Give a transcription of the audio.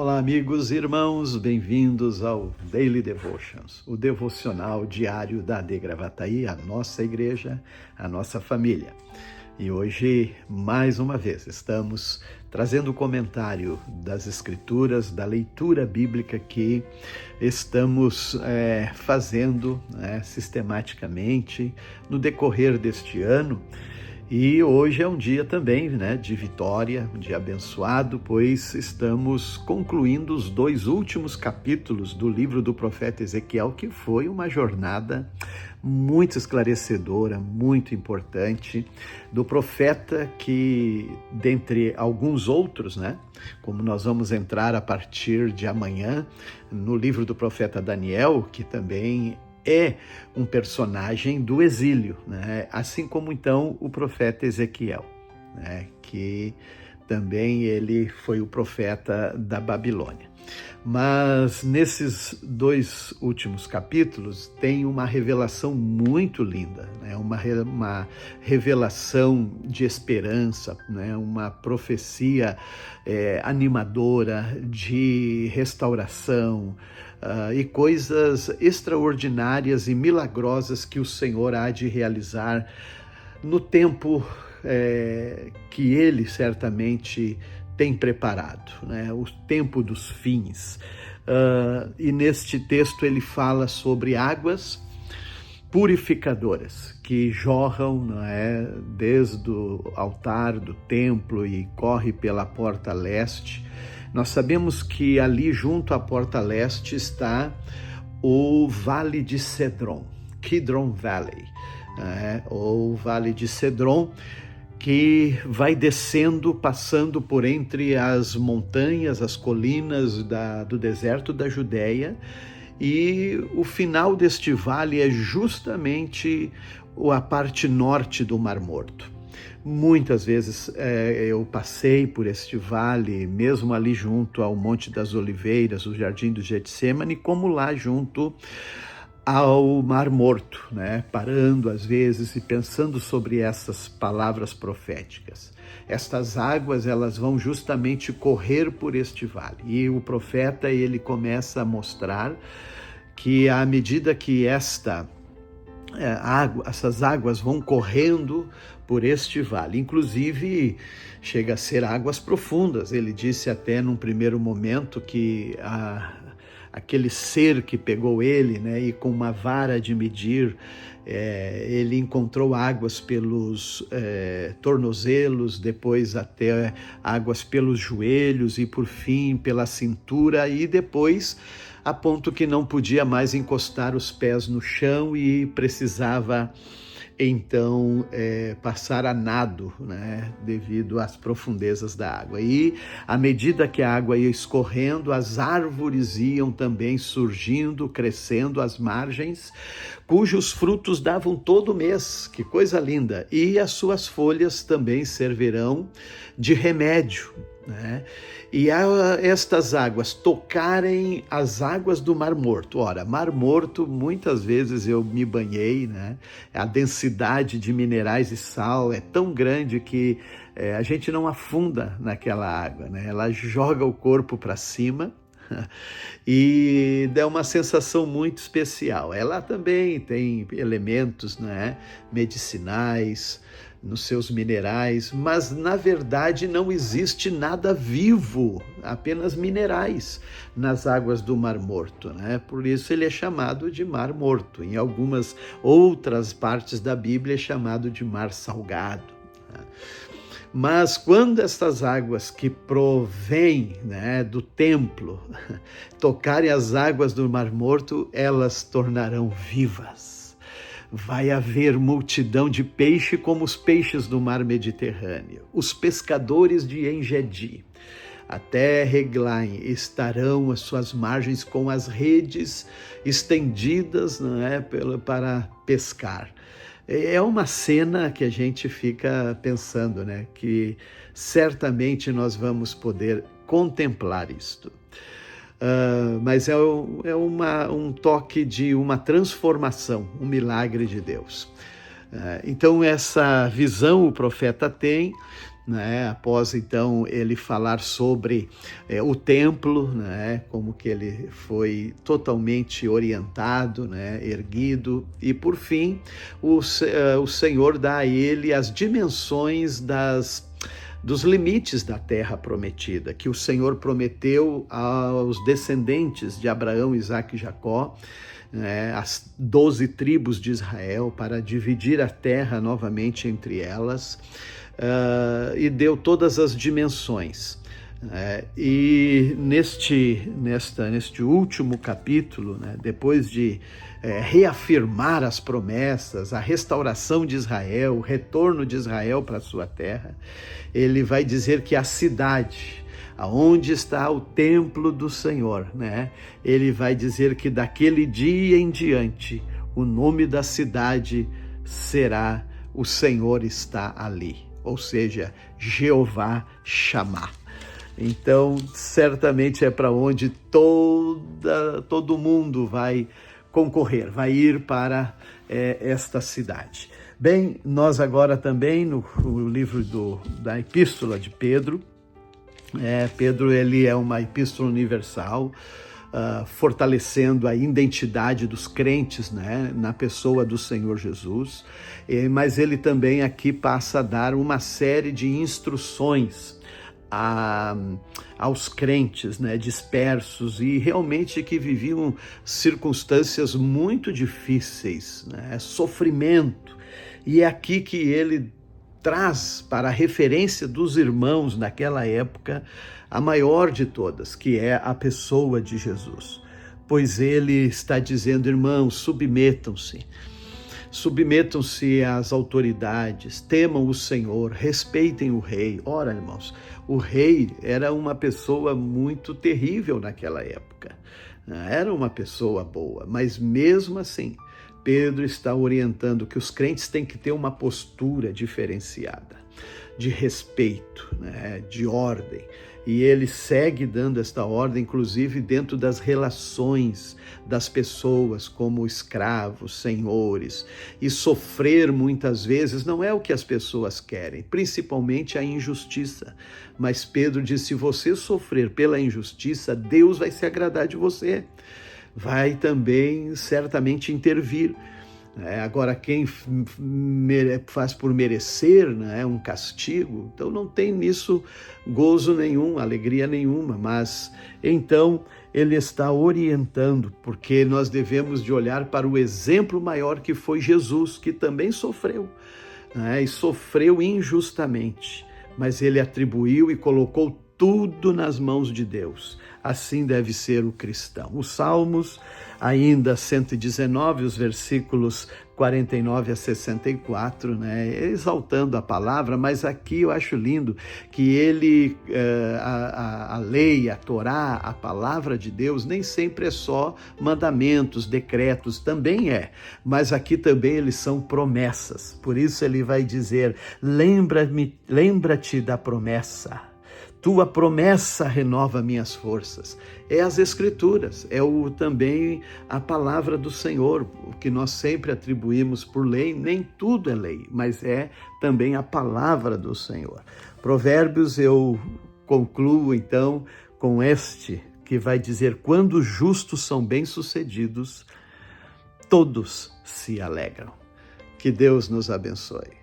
Olá, amigos e irmãos, bem-vindos ao Daily Devotions, o devocional diário da AD Gravataí, a nossa igreja, a nossa família. E hoje, mais uma vez, estamos trazendo o comentário das Escrituras, da leitura bíblica que estamos fazendo sistematicamente no decorrer deste ano. E hoje é um dia também de vitória, um dia abençoado, pois estamos concluindo os 2 últimos capítulos do livro do profeta Ezequiel, que foi uma jornada muito esclarecedora, muito importante, do profeta que, dentre alguns outros, como nós vamos entrar a partir de amanhã, no livro do profeta Daniel, que também é um personagem do exílio, assim como então o profeta Ezequiel, que também ele foi o profeta da Babilônia. Mas nesses 2 últimos capítulos tem uma revelação muito linda, uma revelação de esperança, uma profecia animadora de restauração, e coisas extraordinárias e milagrosas que o Senhor há de realizar no tempo que Ele certamente tem preparado, o tempo dos fins. E neste texto ele fala sobre águas purificadoras que jorram desde o altar do templo e corre pela porta leste. Nós sabemos que ali junto à porta leste está o Vale de Cedron, Kidron Valley, ou Vale de Cedron, que vai descendo, passando por entre as montanhas, as colinas do deserto da Judéia, e o final deste vale é justamente a parte norte do Mar Morto. Muitas vezes eu passei por este vale, mesmo ali junto ao Monte das Oliveiras, o Jardim do Getsêmani, como lá junto ao Mar Morto, parando às vezes e pensando sobre essas palavras proféticas. Estas águas, elas vão justamente correr por este vale. E o profeta, ele começa a mostrar que à medida que essas águas vão correndo por este vale, inclusive chega a ser águas profundas. Ele disse até num primeiro momento que aquele ser que pegou ele, e com uma vara de medir, ele encontrou águas pelos tornozelos, depois até águas pelos joelhos e por fim pela cintura, e depois a ponto que não podia mais encostar os pés no chão e precisava então passar a nado, devido às profundezas da água. E à medida que a água ia escorrendo, as árvores iam também surgindo, crescendo às margens, cujos frutos davam todo mês, que coisa linda, e as suas folhas também servirão de remédio, E estas águas tocarem as águas do Mar Morto. Ora, Mar Morto, muitas vezes eu me banhei, A densidade de minerais e sal é tão grande que a gente não afunda naquela água, Ela joga o corpo para cima e dá uma sensação muito especial. Ela também tem elementos medicinais nos seus minerais, mas na verdade não existe nada vivo, apenas minerais nas águas do Mar Morto, Por isso ele é chamado de Mar Morto. Em algumas outras partes da Bíblia é chamado de Mar Salgado. Mas quando estas águas que provêm do templo tocarem as águas do Mar Morto, elas tornarão vivas. Vai haver multidão de peixe como os peixes do mar Mediterrâneo. Os pescadores de En-Gedi até Reglaim estarão às suas margens com as redes estendidas para pescar. É uma cena que a gente fica pensando, que certamente nós vamos poder contemplar isto. Mas é um toque de uma transformação, um milagre de Deus. Então essa visão o profeta tem né? Após então ele falar sobre o templo, né? Como que ele foi totalmente orientado, né? Erguido, e por fim o Senhor dá a ele as dimensões dos limites da terra prometida, que o Senhor prometeu aos descendentes de Abraão, Isaque e Jacó, as 12 tribos de Israel, para dividir a terra novamente entre elas, e deu todas as dimensões. E neste último capítulo, depois de reafirmar as promessas, a restauração de Israel, o retorno de Israel para a sua terra, ele vai dizer que a cidade, aonde está o templo do Senhor, ele vai dizer que daquele dia em diante, o nome da cidade será "O Senhor está ali", ou seja, Jeová Shammah. Então, certamente é para onde todo mundo vai concorrer, vai ir para esta cidade. Bem, nós agora também no livro da Epístola de Pedro, Pedro ele é uma epístola universal, fortalecendo a identidade dos crentes, na pessoa do Senhor Jesus, mas ele também aqui passa a dar uma série de instruções aos crentes, dispersos e realmente que viviam circunstâncias muito difíceis, sofrimento. E é aqui que ele traz para a referência dos irmãos naquela época a maior de todas, que é a pessoa de Jesus. Pois ele está dizendo: irmãos, submetam-se às autoridades, temam o Senhor, respeitem o rei. Ora, irmãos, o rei era uma pessoa muito terrível naquela época, era uma pessoa boa, mas mesmo assim, Pedro está orientando que os crentes têm que ter uma postura diferenciada, de respeito, de ordem. E ele segue dando esta ordem, inclusive dentro das relações das pessoas, como escravos, senhores. E sofrer muitas vezes não é o que as pessoas querem, principalmente a injustiça. Mas Pedro diz: se você sofrer pela injustiça, Deus vai se agradar de você. Vai também certamente intervir. Agora, quem faz por merecer um castigo, então não tem nisso gozo nenhum, alegria nenhuma, mas então ele está orientando, porque nós devemos de olhar para o exemplo maior que foi Jesus, que também sofreu, e sofreu injustamente, mas ele atribuiu e colocou tudo nas mãos de Deus. Assim deve ser o cristão. Os Salmos, ainda 119, os versículos 49 a 64, exaltando a palavra, mas aqui eu acho lindo que ele, a lei, a Torá, a palavra de Deus, nem sempre é só mandamentos, decretos, também mas aqui também eles são promessas. Por isso ele vai dizer: lembra-te da promessa. Tua promessa renova minhas forças. É as Escrituras, também a palavra do Senhor, o que nós sempre atribuímos por lei. Nem tudo é lei, mas é também a palavra do Senhor. Provérbios eu concluo então com este, que vai dizer: quando os justos são bem-sucedidos, todos se alegram. Que Deus nos abençoe.